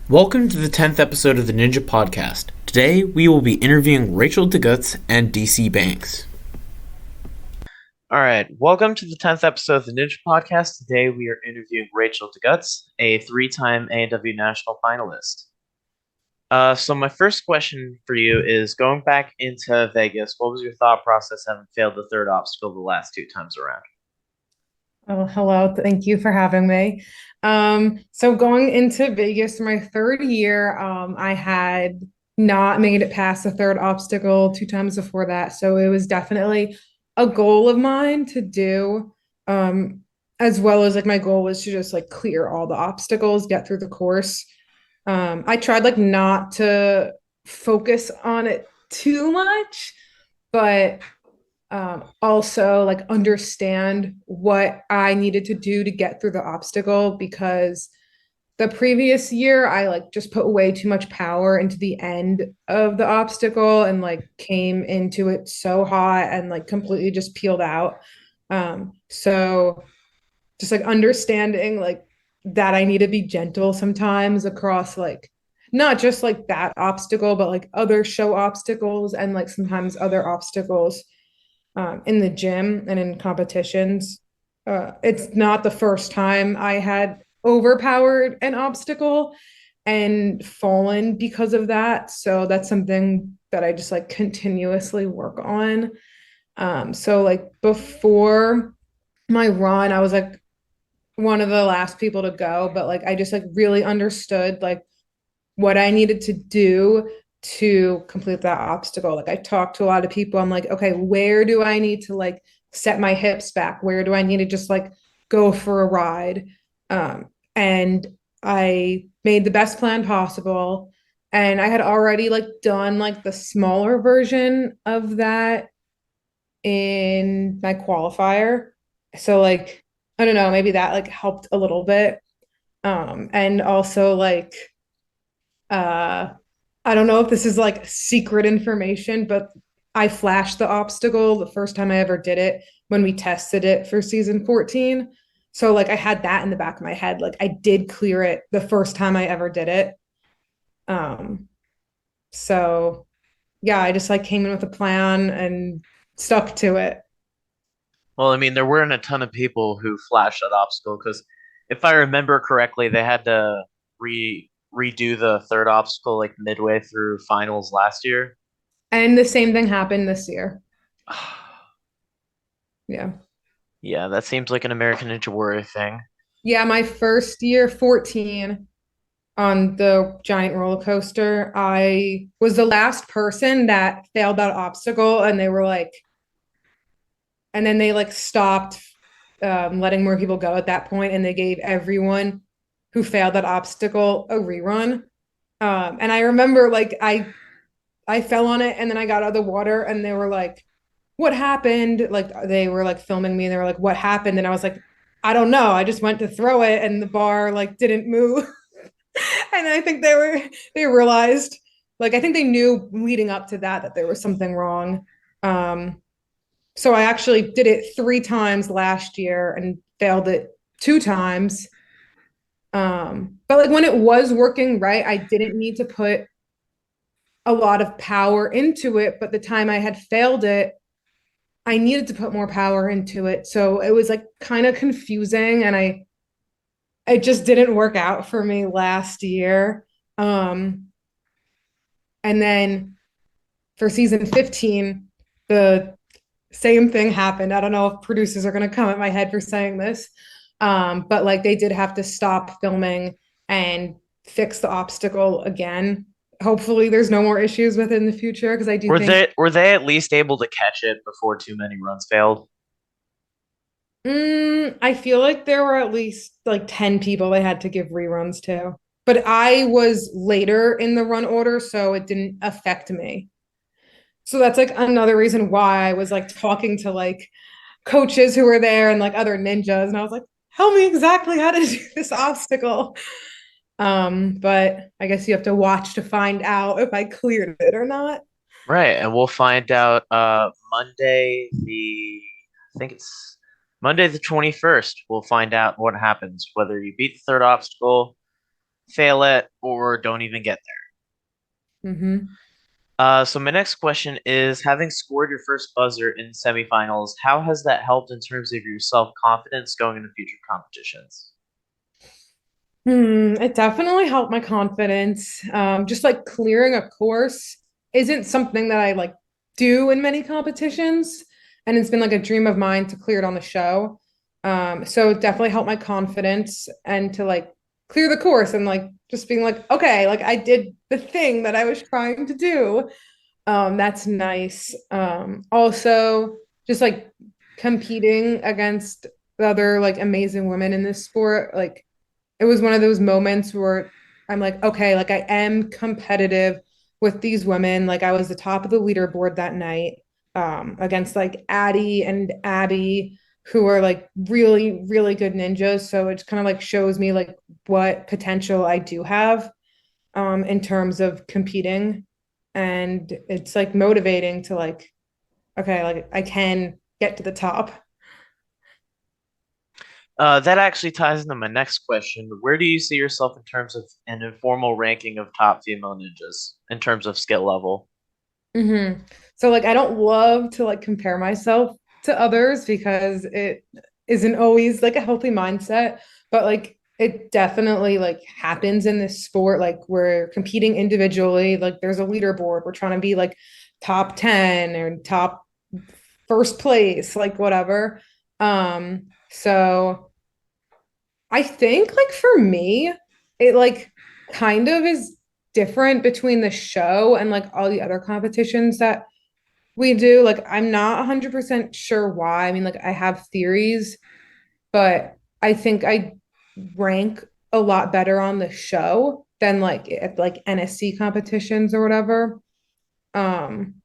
Welcome to the 10th episode of the Ninja Podcast. Today, we will be interviewing Rachel Degutz and DC Banks. All right, welcome to the 10th episode of the Ninja Podcast. Today we are interviewing Rachel Degutz, a three-time A&W National finalist. So my first question for you is, going back into Vegas, what was your thought process having failed the third obstacle the last two times around? Oh, hello. Thank you for having me. So going into Vegas my third year, I had not made it past the third obstacle two times before that. So it was definitely a goal of mine to do, as well as like my goal was to just like clear all the obstacles, get through the course. I tried like not to focus on it too much, but also like understand what I needed to do to get through the obstacle because the previous year I like just put way too much power into the end of the obstacle and like came into it so hot and like completely just peeled out. So just like understanding like that I need to be gentle sometimes across like not just like that obstacle, but like other show obstacles and like sometimes other obstacles in the gym and in competitions. It's not the first time I had overpowered an obstacle and fallen because of that. So that's something that I just like continuously work on. So like before my run, I was like one of the last people to go, but like I just like really understood like what I needed to do to complete that obstacle. Like I talked to a lot of people. I'm like, okay, where do I need to like set my hips back? Where do I need to just like go for a ride? And I made the best plan possible. And I had already like done like the smaller version of that in my qualifier. So like, I don't know, maybe that like helped a little bit. And also like uh I don't know if this is like secret information, but I flashed the obstacle the first time I ever did it when we tested it for season 14. So like I had that in the back of my head. Like I did clear it the first time I ever did it. Um so yeah, I just like came in with a plan and stuck to it. Well, I mean, there weren't a ton of people who flashed that obstacle because, if I remember correctly, they had to redo the third obstacle like midway through finals last year. And the same thing happened this year. Yeah. Yeah, that seems like an American Ninja Warrior thing. Yeah, my first year 14 on the giant roller coaster. I was the last person that failed that obstacle, and they were like, and then they like stopped letting more people go at that point, and they gave everyone who failed that obstacle a rerun. And I remember like I fell on it, and then I got out of the water, and they were like, "What happened?" Like they were like filming me, and they were like, "What happened?" And I was like, "I don't know. I just went to throw it, and the bar like didn't move." And I think they realized like I think they knew leading up to that there was something wrong. Um, so I actually did it three times last year and failed it two times. But like when it was working right, I didn't need to put a lot of power into it. But the time I had failed it, I needed to put more power into it. So it was like kind of confusing, and I it just didn't work out for me last year. Um, and then for season 15, the same thing happened. I don't know if producers are going to come at my head for saying this, but like they did have to stop filming and fix the obstacle again. Hopefully, there's no more issues with it in the future because I do Were think they at least able to catch it before too many runs failed? I feel like there were at least like 10 people they had to give reruns to. But I was later in the run order, so it didn't affect me. So that's like another reason why I was like talking to like coaches who were there and like other ninjas. And I was like, tell me exactly how to do this obstacle. But I guess you have to watch to find out if I cleared it or not. Right, and we'll find out Monday the I think it's Monday the 21st. We'll find out what happens, whether you beat the third obstacle, fail it, or don't even get Mm-hmm. there. So my next question is, having scored your first buzzer in semifinals, how has that helped in terms of your self-confidence going into future competitions? It definitely helped my confidence. Just like clearing a course isn't something that I like do in many competitions, and it's been like a dream of mine to clear it on the show. So it definitely helped my confidence and to like clear the course and like just being like, okay, like I did the thing that I was trying to do. That's nice. Also, just like competing against the other like amazing women in this sport, like it was one of those moments where I'm like, okay, like I am competitive with these women. Like I was the top of the leaderboard that night, against like Addie and Abby, who are like really, really good ninjas. So it kind of like shows me like what potential I do have, in terms of competing. And it's like motivating to like, okay, like I can get to the top. That actually ties into my next question. Where do you see yourself in terms of an informal ranking of top female ninjas in terms of skill level? So like I don't love to like compare myself to others because it isn't always like a healthy mindset, but like it definitely like happens in this sport. Like we're competing individually, like there's a leaderboard. We're trying to be like top 10 or top first place, like whatever. So I think like for me, it like kind of is different between the show and like all the other competitions that we do. Like, I'm not 100% sure why. I mean, like, I have theories, but I think I rank a lot better on the show than like at like NSC competitions or whatever. Um,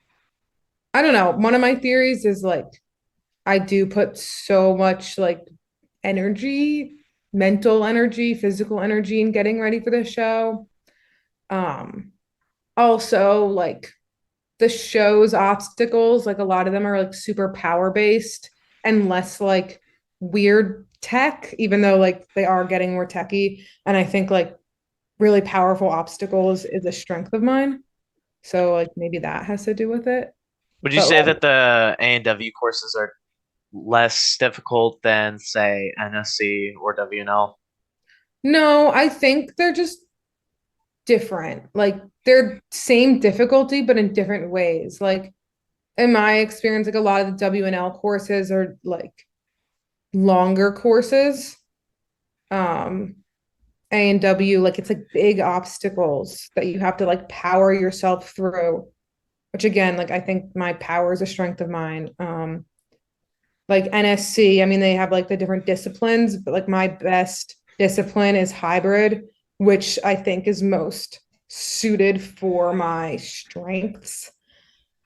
I don't know. One of my theories is like I do put so much like energy, mental energy, physical energy in getting ready for the show. Um, Also like the show's obstacles, like a lot of them are like super power based and less like weird tech, even though like they are getting more techy. And I think like really powerful obstacles is a strength of mine. So like maybe that has to do with it. Would you But say like, that the A&W courses are less difficult than, say, NSC or WNL? no, I think they're just different. Like they're same difficulty, but in different ways. Like in my experience, like a lot of the WNL courses are like longer courses. Um, A&W, like it's like big obstacles that you have to like power yourself through, which again, like I think my power is a strength of mine. Like NSC, I mean, they have like the different disciplines, but like my best discipline is hybrid, which I think is most suited for my strengths.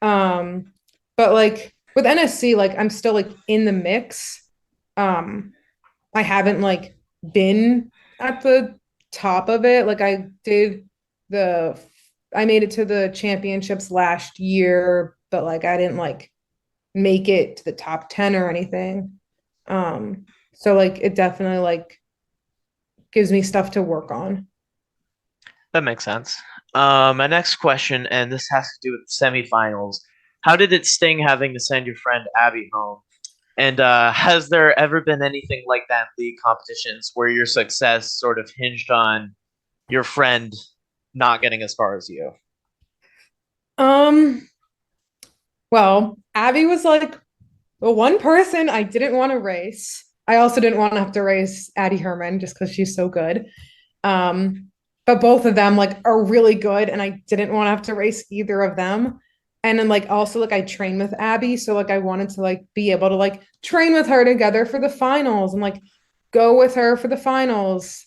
Um, but like with NSC, like I'm still like in the mix. Um, I haven't like been at the top of it. Like the I made it to the championships last year, but like I didn't like make it to the top 10 or anything. So like it definitely like gives me stuff to work on. That makes sense. My next question, and this has to do with semifinals. How did it sting having to send your friend Abby home? And has there ever been anything like that in league competitions where your success sort of hinged on your friend not getting as far as you? Um, well, Abby was like the one person I didn't want to race. I also didn't want to have to race Addie Herman just because she's so good. Um, but both of them like are really good, and I didn't want to have to race either of them. And then like also like I train with Abby, so like I wanted to like be able to like train with her together for the finals and like go with her for the finals.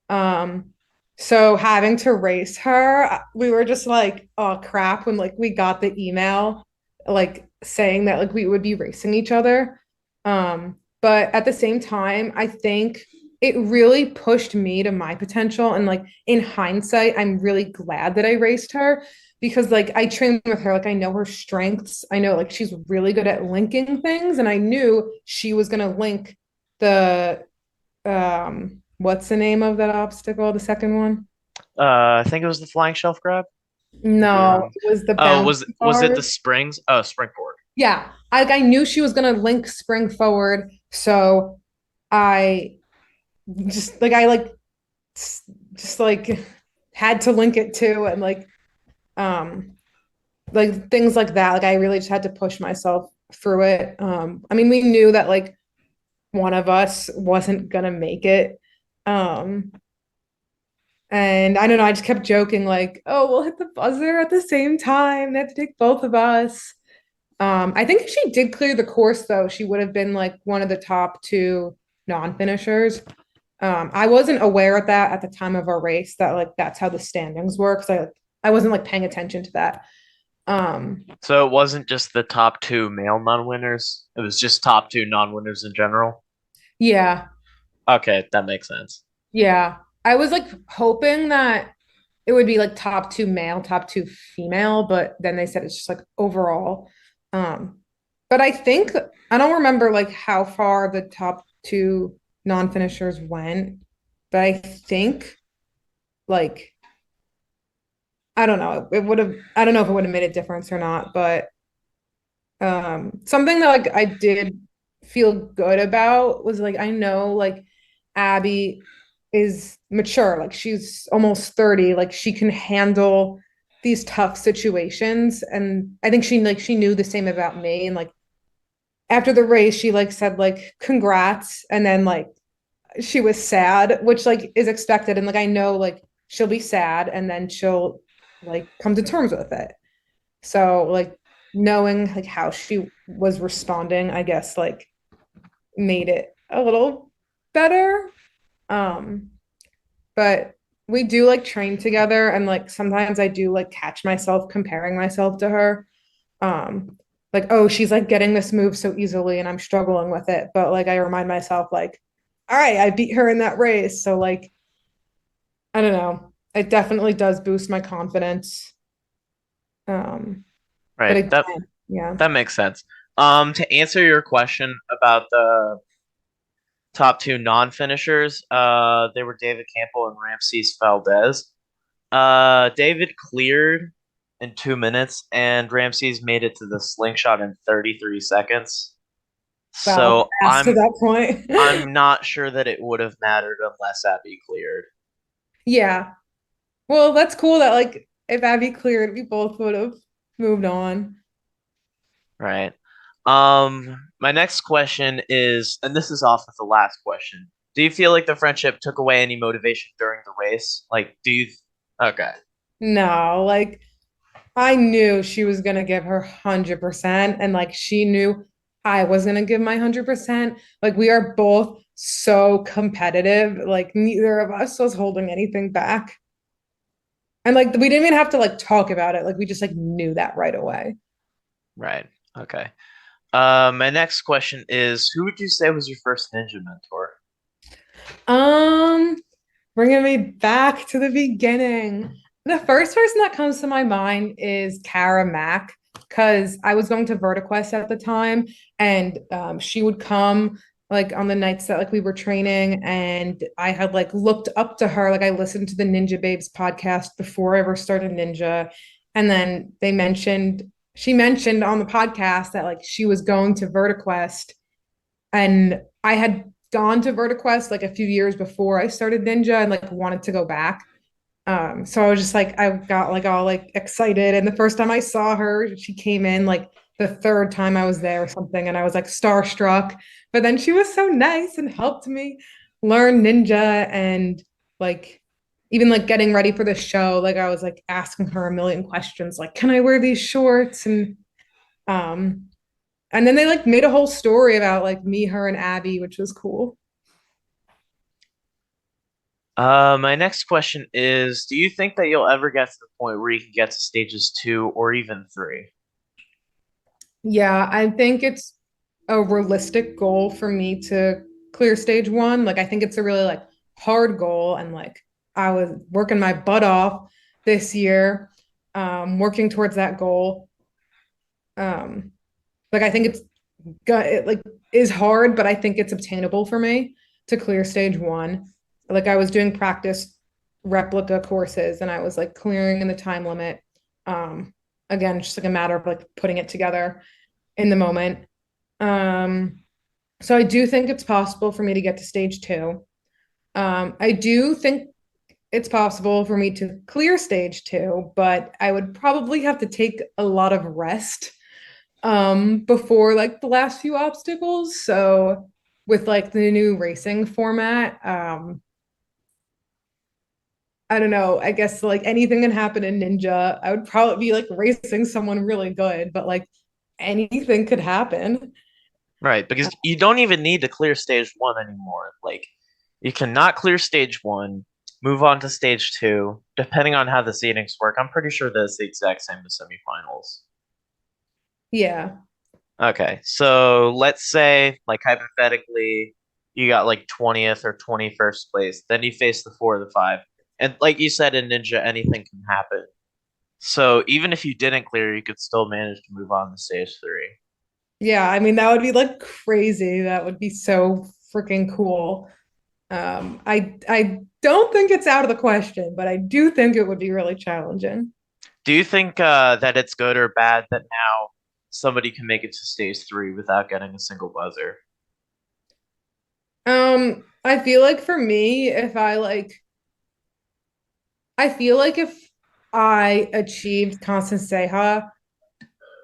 Um, so having to race her, we were just like, oh crap, when like we got the email like saying that like we would be racing each other. But at the same time, I think it really pushed me to my potential. And like in hindsight, I'm really glad that I raced her because like I trained with her, like I know her strengths. I know like she's really good at linking things, and I knew she was gonna link the what's the name of that obstacle, the second one? I think it was the flying shelf grab. Could be No, wrong. it was the Oh, bouncy was it bars. the springs? Oh, springboard. Yeah, I knew she was gonna link spring forward, so I just like I like s- just like had to link it too, and um like things like that. Like I really just had to push myself through it. I mean, we knew that like one of us wasn't gonna make it. Um, and I don't know, I just kept joking, like, oh, we'll hit the buzzer at the same time. They have to take both of us. I think if she did clear the course, though, she would have been like one of the top two non-finishers. I wasn't aware of that at the time of our race, that like that's how the standings work. So I wasn't like paying attention to that. Um, So it wasn't just the top two male non-winners. It was just top two non-winners in general. yeah, Okay, that makes sense. yeah. I was like hoping that it would be like top two male, top two female, but then they said it's just like overall. Um, but I think I don't remember like how far the top two non-finishers went, but I think like I don't know, it would have I don't know if it would have made a difference or not, but something that like I did feel good about was like I know like Abby is mature, like she's almost 30, like she can handle these tough situations. And I think she knew the same about me. And like after the race, she like said like congrats, and then like she was sad, which like is expected. And like I know like she'll be sad and then she'll like come to terms with it. So like knowing like how she was responding, I guess like made it a little better. Um, but we do like train together, and like sometimes I do like catch myself comparing myself to her. Like, oh, she's like getting this move so easily and I'm struggling with it. But like I remind myself, like, all right, I beat her in that race. So like, I don't know. It definitely does boost my confidence. Um, but Right. That again, yeah. that makes sense. To answer your question about the top two non-finishers, they were David Campbell and Ramses Valdez. David cleared in 2 minutes, and Ramses made it to the slingshot in 33 seconds. Wow, So fast to that point. I'm not sure that it would have mattered unless Abby cleared. Yeah. Well, that's cool that like if Abby cleared, we both would have moved on. Right. My next question is, and this is off of the last question. Do you feel like the friendship took away any motivation during the race? Like, do you? Okay. No, like I knew she was gonna give her 100%, and like she knew I was gonna give my 100%. Like we are both so competitive. Like neither of us was holding anything back. And like we didn't even have to like talk about it. Like we just like knew that right away. Right. Okay. My next question is, who would you say was your first ninja mentor? Um, Bringing me back to the beginning. The first person that comes to my mind is Kara Mack, because I was going to VertiQuest at the time, and she would come like on the nights that like we were training, and I had like looked up to her. Like I listened to the Ninja Babes podcast before I ever started Ninja, and then she mentioned on the podcast that like she was going to VertiQuest, and I had gone to VertiQuest like a few years before I started Ninja and like wanted to go back. So I was just like, I got like all like excited. And the first time I saw her, she came in like the third time I was there or something, and I was like starstruck. But then she was so nice and helped me learn Ninja, and like even like getting ready for the show, like I was like asking her a million questions, like, can I wear these shorts? Um and then they like made a whole story about like me, her, and Abby, which was cool. My next question is, do you think that you'll ever get to the point where you can get to stages two or even three? Yeah, I think it's a realistic goal for me to clear stage one. Like I think it's a really like hard goal, and like I was working my butt off this year, working towards that goal. Um, like I think it like is hard, but I think it's obtainable for me to clear stage one. Like I was doing practice replica courses and I was like clearing in the time limit. Um, Again, just like a matter of like putting it together in the moment. Um, so I do think it's possible for me to get to stage two. I do think it's possible for me to clear stage two, but I would probably have to take a lot of rest before like the last few obstacles. So with like the new racing format, I don't know. I guess like anything can happen in Ninja. I would probably be like racing someone really good, but like anything could happen. Right, because you don't even need to clear stage one anymore. Like, you cannot clear stage one, move on to stage two. Depending on how the seedings work, I'm pretty sure that's the exact same as semifinals. Yeah. Okay, so let's say, like, hypothetically, you got like 20th or 21st place. Then you face the four or the five. And like you said in Ninja, anything can happen. So even if you didn't clear, you could still manage to move on to stage three. Yeah, I mean that would be like crazy. That would be so freaking cool. I don't think it's out of the question, but I do think it would be really challenging. Do you think that it's good or bad that now somebody can make it to stage three without getting a single buzzer? I feel like for me, I feel like if I achieved constant Seha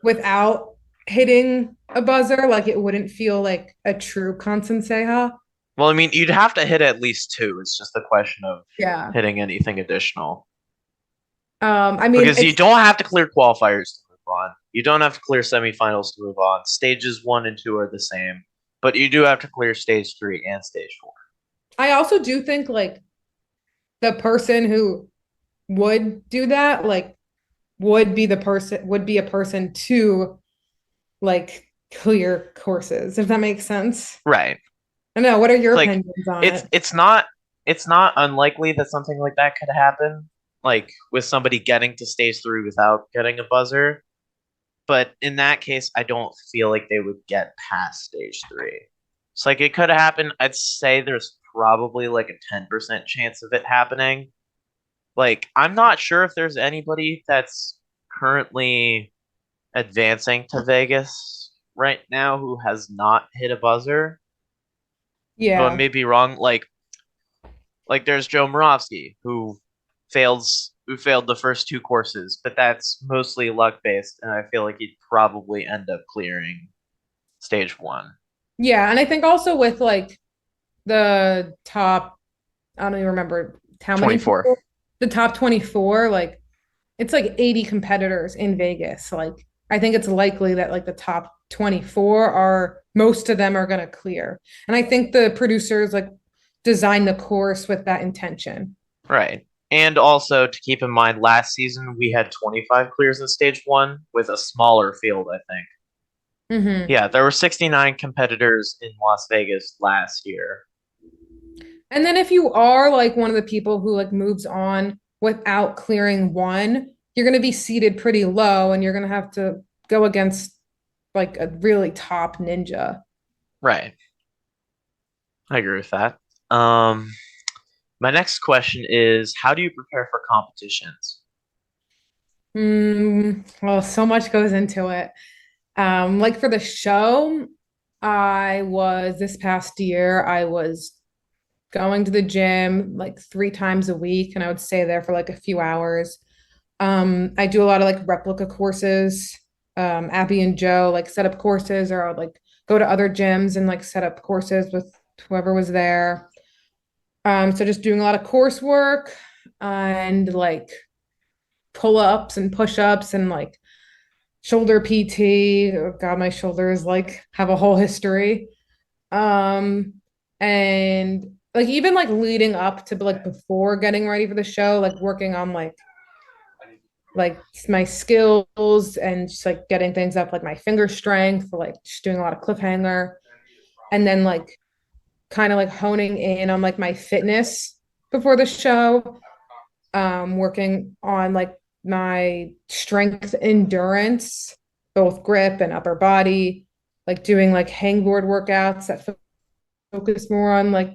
without hitting a buzzer, like it wouldn't feel like a true constant Seha. Well, I mean, you'd have to hit at least two. It's just a question of Yeah. hitting anything additional. I mean, Because you don't have to clear qualifiers to move on. You don't have to clear semifinals to move on. Stages one and two are the same, but you do have to clear stage three and stage four. I also do think like the person who would do that, like would be a person to like clear courses, if that makes sense. Right. I know. What are your Like opinions on it's it? it's not it's not unlikely that something like that could happen, like with somebody getting to stage three without getting a buzzer. But in that case, I don't feel like they would get past stage three. It's like it could happen. I'd say there's probably like a 10% chance of it happening. Like, I'm not sure if there's anybody that's currently advancing to Vegas right now who has not hit a buzzer. Though I Yeah. may be wrong. Like there's Joe Morovsky who failed the first two courses, but that's mostly luck based, and I feel like he'd probably end up clearing stage one. Yeah, and I think also with like the top, I don't even remember how many 24. people, the top 24, like it's like 80 competitors in Vegas. Like I think it's likely that like the top 24 are most of them are going to clear. And I think the producers like designed the course with that intention. Right. And also to keep in mind, last season we had 25 clears in stage one with a smaller field, I think. Hmm. Yeah, there were 69 competitors in Las Vegas last year. And then if you are like one of the people who like moves on without clearing one, you're going to be seated pretty low and you're going to have to go against like a really top ninja. Right. I agree with that. Um, my next question is, how do you prepare for competitions? Well, so much goes into it. Like for the show, this past year, I was going to the gym like 3 times a week, and I would stay there for like a few hours. I do a lot of like replica courses. Abby and Joe like set up courses, or I would like go to other gyms and like set up courses with whoever was there. So just doing a lot of coursework and like pull-ups and push-ups and like shoulder PT. Oh God, my shoulders like have a whole history. Um, and like even like leading up to like before getting ready for the show, like working on like my skills and just like getting things up, like my finger strength, like just doing a lot of cliffhanger, and then like kind of like honing in on like my fitness before the show, working on like my strength endurance, both grip and upper body, like doing like hangboard workouts that focus more on like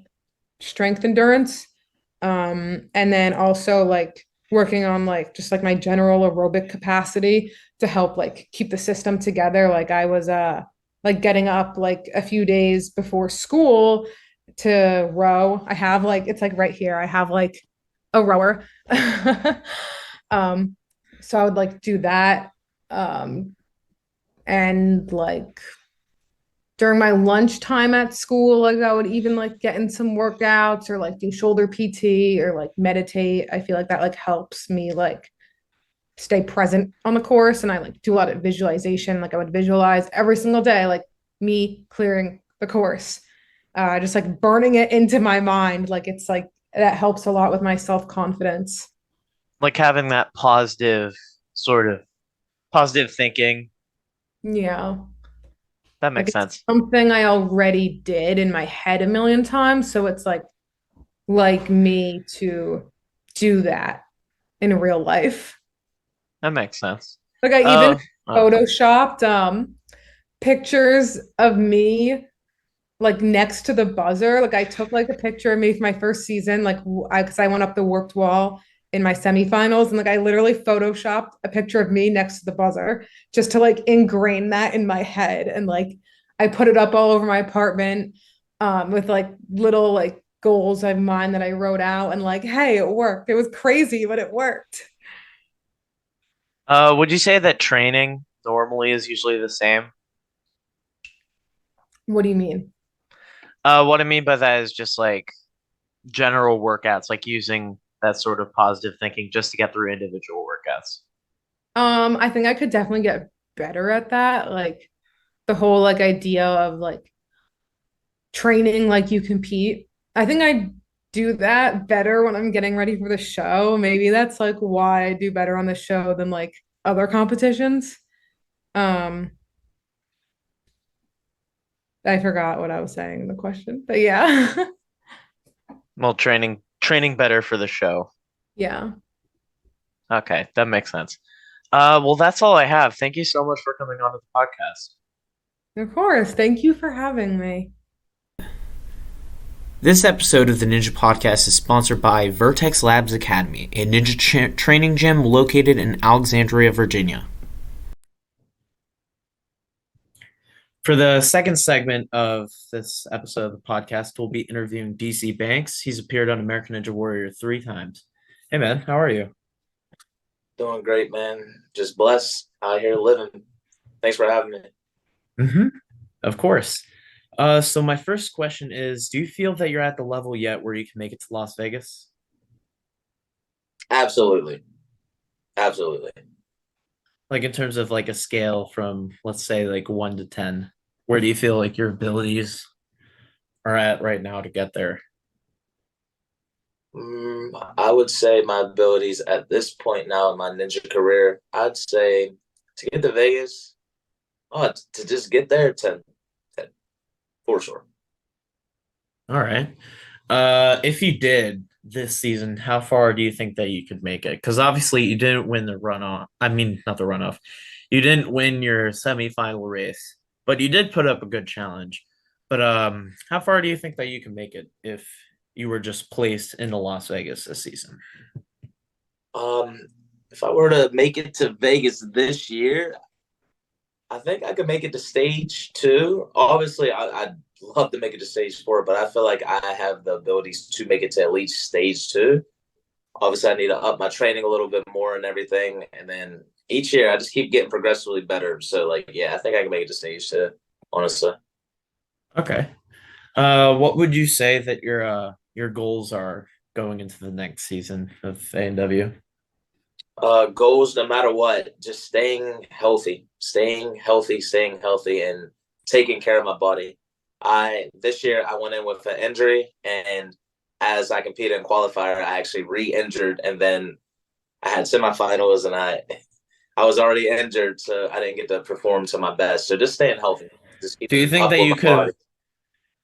strength endurance. And then also like working on like just like my general aerobic capacity to help like keep the system together. Like I was like getting up like a few days before school to row. I have like it's like right here. I have like a rower. um so I would like do that. Um and like during my lunchtime at school, like I would even like get in some workouts or like do shoulder PT or like meditate. I feel like that like helps me like stay present on the course, and I like do a lot of visualization. Like I would visualize every single day, like me clearing the course, just like burning it into my mind. Like it's like that helps a lot with my self-confidence. Like having that positive sort of positive thinking. Yeah. That Like makes it's sense. something I already did in my head a million times. So it's like me to do that in real life. That makes sense. Like I even Oh, oh. photoshopped pictures of me like next to the buzzer. Like I took like a picture of me for my first season, like I because I went up the warped wall in my semifinals, and like I literally photoshopped a picture of me next to the buzzer just to like ingrain that in my head, and like I put it up all over my apartment with like little like goals of mine that I wrote out, and like, hey, it worked. It was crazy, but it worked. Would you say that training normally is usually the same? What do you mean? What I mean by that is just like general workouts, like using that sort of positive thinking just to get through individual workouts. I think I could definitely get better at that. Like the whole like idea of like training like you compete. I think I do that better when I'm getting ready for the show. Maybe that's like why I do better on the show than like other competitions. Um, I forgot what I was saying in the question, but yeah. Well, training better for the show. Yeah. Okay, that makes sense. Well, that's all I have. Thank you so much for coming on to the podcast. Of course. Thank you for having me. This episode of the Ninja Podcast is sponsored by Vertex Labs Academy, a ninja training gym located in Alexandria, Virginia. For the second segment of this episode of the podcast, we'll be interviewing DC Banks. He's appeared on American Ninja Warrior 3 times. Hey, man, how are you? Doing great, man. Just blessed out here living. Thanks for having me. Mm-hmm. Of course. So my first question is, do you feel that you're at the level yet where you can make it to Las Vegas? Absolutely. Absolutely. Like in terms of like a scale from, let's say, like 1 to 10, where do you feel like your abilities are at right now to get there? I would say my abilities at this point now in my ninja career, I'd say to get to Vegas, to just get there, 10, 10 for sure. All right. If you did this season, how far do you think that you could make it? Because obviously you didn't win the runoff. I mean, not the runoff. You didn't win your semifinal race, but you did put up a good challenge. But how far do you think that you can make it if you were just placed into Las Vegas this season? Um, if I were to make it to Vegas this year, I think I could make it to stage two. Obviously, I'd love to make it to stage four, but I feel like I have the abilities to make it to at least stage two. Obviously, I need to up my training a little bit more and everything. And then each year, I just keep getting progressively better. So, like, yeah, I think I can make it to stage two, honestly. Okay. What would you say that your goals are going into the next season of A&W? Goals, no matter what, just staying healthy, and taking care of my body. This year I went in with an injury, and as I competed in qualifier, I actually re-injured, and then I had semifinals, and I was already injured, so I didn't get to perform to my best. So just staying healthy, just Do you keeping think up that with you my could have body.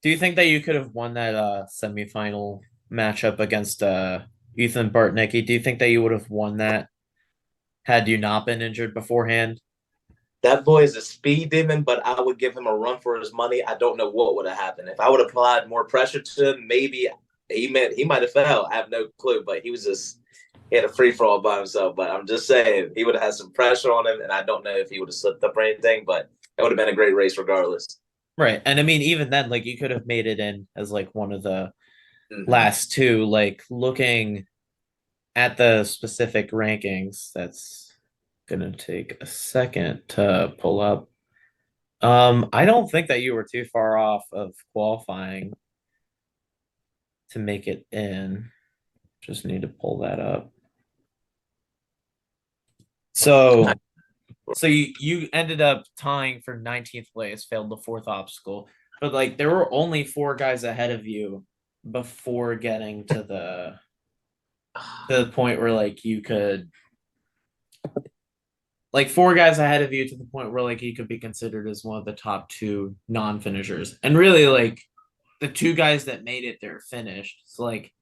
Do you think that you could have won that semifinal matchup against Ethan Bartnicki? Do you think that you would have won that had you not been injured beforehand? That boy is a speed demon, but I would give him a run for his money. I don't know what would have happened if I would have applied more pressure to him. Maybe he might have fell. I have no clue, but he had a free for all by himself. But I'm just saying he would have had some pressure on him, and I don't know if he would have slipped up or anything, but it would have been a great race regardless. Right. And I mean, even then, like you could have made it in as like one of the Hmm. last two, like looking at the specific rankings, that's gonna take a second to pull up. I don't think that you were too far off of qualifying to make it in. Just need to pull that up. So you ended up tying for 19th place, failed the fourth obstacle, but like there were only four guys ahead of you before getting to the point where like you could like four guys ahead of you to the point where like you could be considered as one of the top two non-finishers. And really like the two guys that made it there finished. So like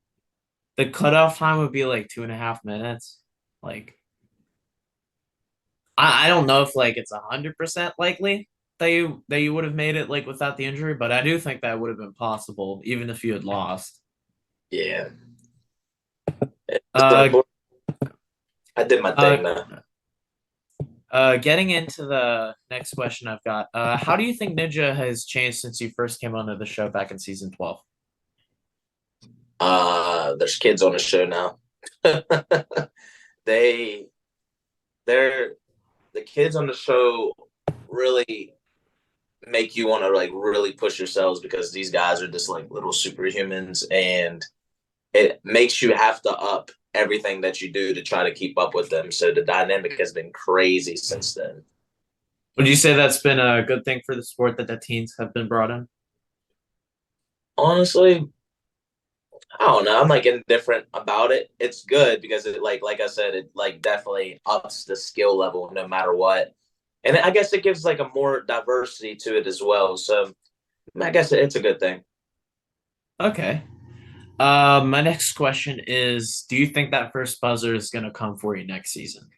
the cutoff time would be like 2.5 minutes. Like I don't know if like it's 100% likely that you would have made it like without the injury, but I do think that would have been possible even if you had lost. Yeah. Uh, I did my uh, thing now. Getting into the next question I've got. How do you think Ninja has changed since you first came onto the show back in season 12? There's kids on the show now. they they're the kids on the show really make you want to like really push yourselves because these guys are just like little superhumans, and it makes you have to up everything that you do to try to keep up with them. So the dynamic has been crazy since then. Would you say that's been a good thing for the sport that the teens have been brought in? Honestly, I don't know. I'm like indifferent about it. It's good because it like I said, it like definitely ups the skill level no matter what. And I guess it gives like a more diversity to it as well. So I guess it's a good thing. Okay. My next question is, do you think that first buzzer is going to come for you next season?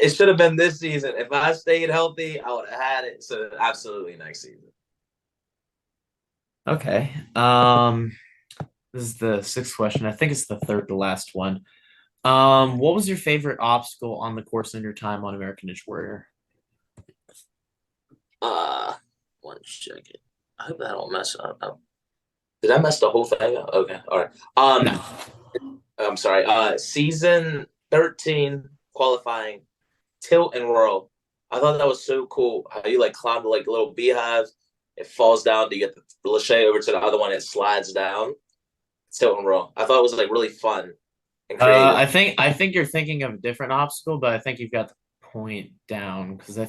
It should have been this season. If I stayed healthy, I would have had it. So absolutely next season. Okay. This is the sixth question. I think it's the third to last one. What was your favorite obstacle on the course in your time on American Ninja Warrior? Uh, One second. I hope I don't mess up. Did I mess the whole thing up? Okay, all right. No. I'm sorry. Season 13 qualifying tilt and whirl. I thought that was so cool. How you like climb the like little beehive, it falls down. You get the lache over to the other one, it slides down. Tilt and whirl. I thought it was like really fun and creative. I think you're thinking of a different obstacle, but I think you've got the point down because Okay.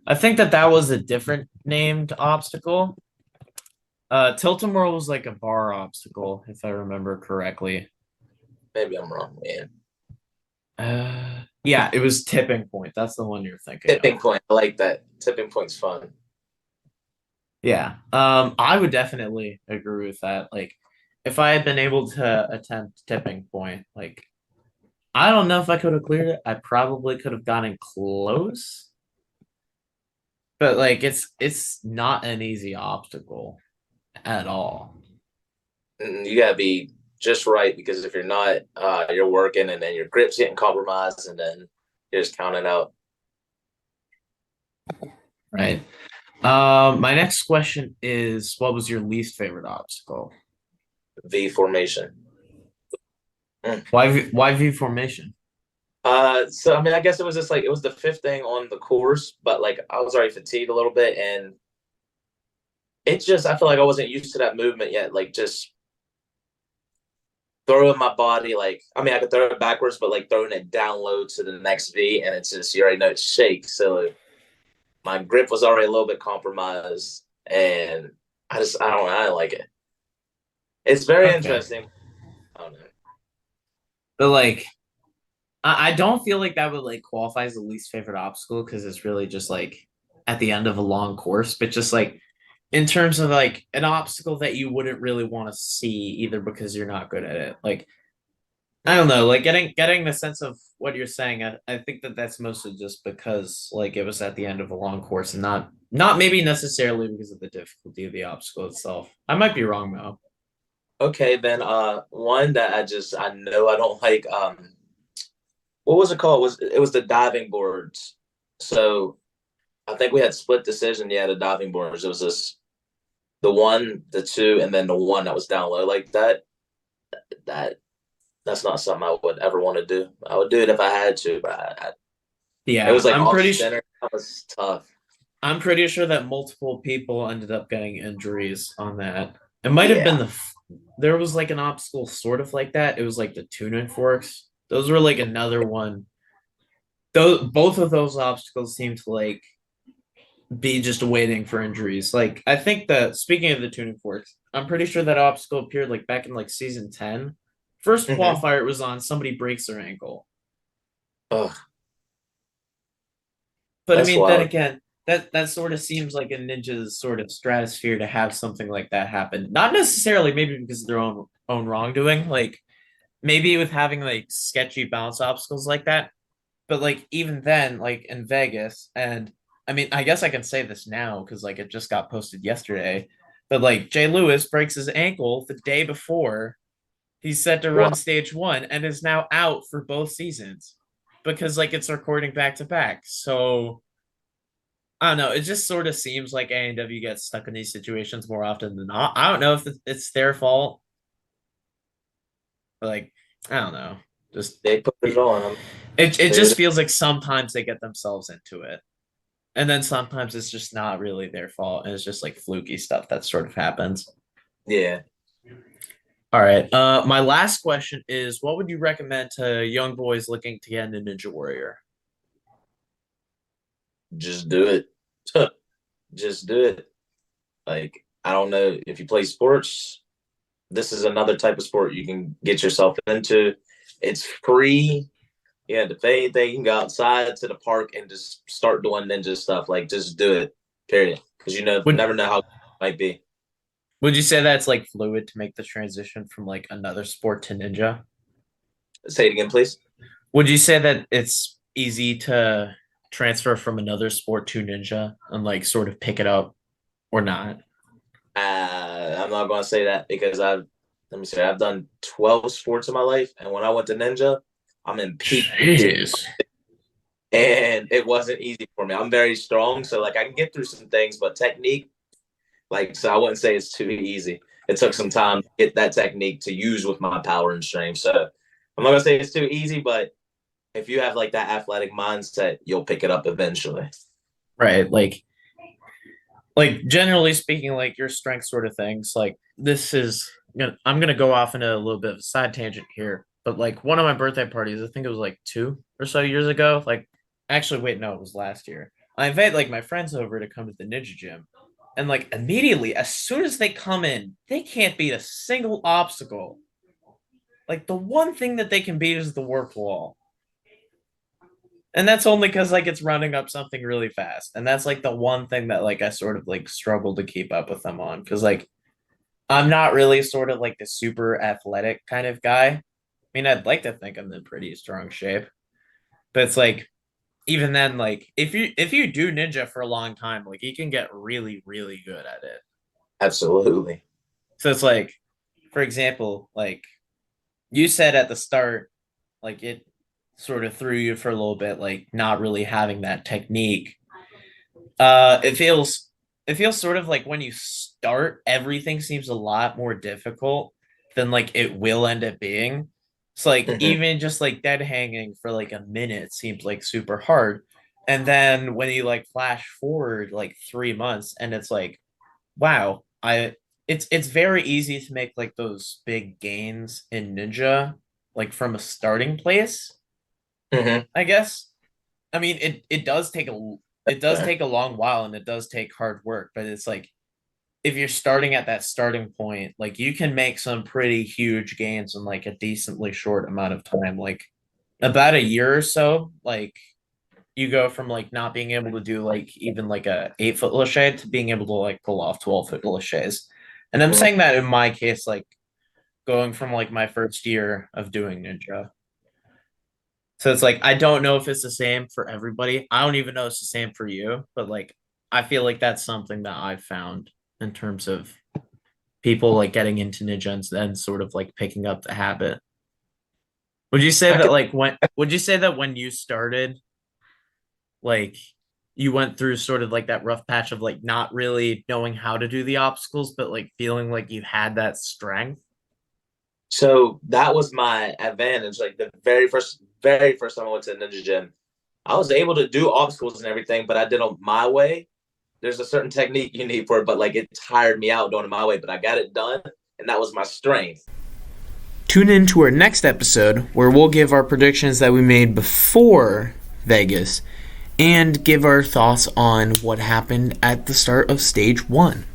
I think that was a different named obstacle. Tiltimore was like a bar obstacle, if I remember correctly. Maybe I'm wrong, man. Yeah, it was tipping point. That's the one you're thinking of. Tipping point. I like that. Tipping point's fun. Yeah. I would definitely agree with that. Like, if I had been able to attempt tipping point, like, I don't know if I could have cleared it. I probably could have gotten close, but like, it's not an easy obstacle at all. You gotta be just right because if you're not, you're working and then your grip's getting compromised and then you're just counting out. Right. My next question is, what was your least favorite obstacle? V formation. Why V formation? So I mean, I guess it was just like it was the fifth thing on the course, but like I was already fatigued a little bit, and it's just I feel like I wasn't used to that movement yet. Like just throwing my body, like I mean, I could throw it backwards, but like throwing it down low to the next V, and it's just you already know it shakes. So like, my grip was already a little bit compromised, and I don't like it. It's very Okay. interesting. I don't know. But like, I don't feel like that would like qualify as the least favorite obstacle because it's really just like at the end of a long course, but just like in terms of like an obstacle that you wouldn't really want to see either because you're not good at it. Like I don't know, like getting the sense of what you're saying. I think that that's mostly just because like it was at the end of a long course and not maybe necessarily because of the difficulty of the obstacle itself. I might be wrong though. Okay, then one that I know I don't like. What was it called? It was the diving boards. So I think we had split decision. Yeah, the diving boards. It was this the one, the two, and then the one that was down low like that. That that's not something I would ever want to do. I would do it if I had to, but it Yeah, was like off center. That was tough. I'm pretty sure that multiple people ended up getting injuries on that. It might have been Yeah. there was like an obstacle sort of like that. It was like the tuning forks. Those were like another one. Those both of those obstacles seemed to like be just waiting for injuries. Like I think that speaking of the tuning forks, I'm pretty sure that obstacle appeared like back in like season 10. First Mm-hmm. qualifier it was on, somebody breaks their ankle. Oh, But I that's mean, then wild. again, that sort of seems like a ninja's sort of stratosphere to have something like that happen. Not necessarily maybe because of their own wrongdoing, like maybe with having like sketchy bounce obstacles like that. But like even then, like in Vegas, and I mean, I guess I can say this now because like it just got posted yesterday. But like Jay Lewis breaks his ankle the day before he's set to run What? stage one and is now out for both seasons because like it's recording back to back. So I don't know. It just sort of seems like A&W gets stuck in these situations more often than not. I don't know if it's their fault. But like, I don't know. Just They put it it, on. it They, just feels like sometimes they get themselves into it. And then sometimes it's just not really their fault. And it's just like fluky stuff that sort of happens. yeah, All right. My last question is what would you recommend to young boys looking to get into Ninja Warrior? just do it. Just do it. Like I don't know if you play sports. This is another type of sport you can get yourself into. It's free. Yeah, to pay anything, you can go outside to the park and just start doing ninja stuff. Like just do it. Period. Because Would never know how it might be. would you say that's like fluid to make the transition from like another sport to ninja? Say it again, please. Would you say that it's easy to transfer from another sport to ninja and like sort of pick it up or not? I'm not going to say that because let me see, I've done 12 sports in my life. And when I went to ninja, I'm in peak shape. Jeez. And it wasn't easy for me. I'm very strong. So, like, I can get through some things, but technique, like, so I wouldn't say it's too easy. It took some time to get that technique to use with my power and strength. So, I'm not going to say it's too easy, but if you have like that athletic mindset, you'll pick it up eventually. Right. Like generally speaking, like your strength sort of things, like this is I'm gonna go off into a little bit of a side tangent here, but like one of my birthday parties, I think it was like 2 or so years ago. Like actually wait, no, it was last year. I invited like my friends over to come to the ninja gym. And like immediately, as soon as they come in, they can't beat a single obstacle. Like the one thing that they can beat is the work wall. And that's only because like it's running up something really fast. And that's like the one thing that like I sort of like struggle to keep up with them on. Cause like I'm not really sort of like the super athletic kind of guy. I mean, I'd like to think I'm in pretty strong shape. But it's like even then, like if you do ninja for a long time, like you can get really, really good at it. Absolutely. So it's like, for example, like you said at the start, like it sort of threw you for a little bit, like not really having that technique. It feels sort of like when you start, everything seems a lot more difficult than like it will end up being. It's like Mm-hmm. even just like dead hanging for like a minute seems like super hard. And then when you like flash forward like 3 months and it's like, wow, it's very easy to make like those big gains in Ninja, like from a starting place, Mm-hmm. I guess. I mean, it does take a long while and it does take hard work, but it's like if you're starting at that starting point, like you can make some pretty huge gains in like a decently short amount of time, like about a year or so. Like you go from like not being able to do like even like a 8 foot lache to being able to like pull off 12 foot laches. And I'm saying that in my case, like going from like my first year of doing ninja. So it's like I don't know if it's the same for everybody. I don't even know if it's the same for you, but like I feel like that's something that I've found in terms of people like getting into ninja and then sort of like picking up the habit. Would you say I that could like when would you say that when you started, like you went through sort of like that rough patch of like not really knowing how to do the obstacles, but like feeling like you had that strength? So that was my advantage. Like the very first time I went to the ninja gym, I was able to do obstacles and everything, but I did them my way. There's a certain technique you need for it, but like it tired me out doing it my way. But I got it done, and that was my strength. Tune in to our next episode where we'll give our predictions that we made before Vegas and give our thoughts on what happened at the start of stage 1.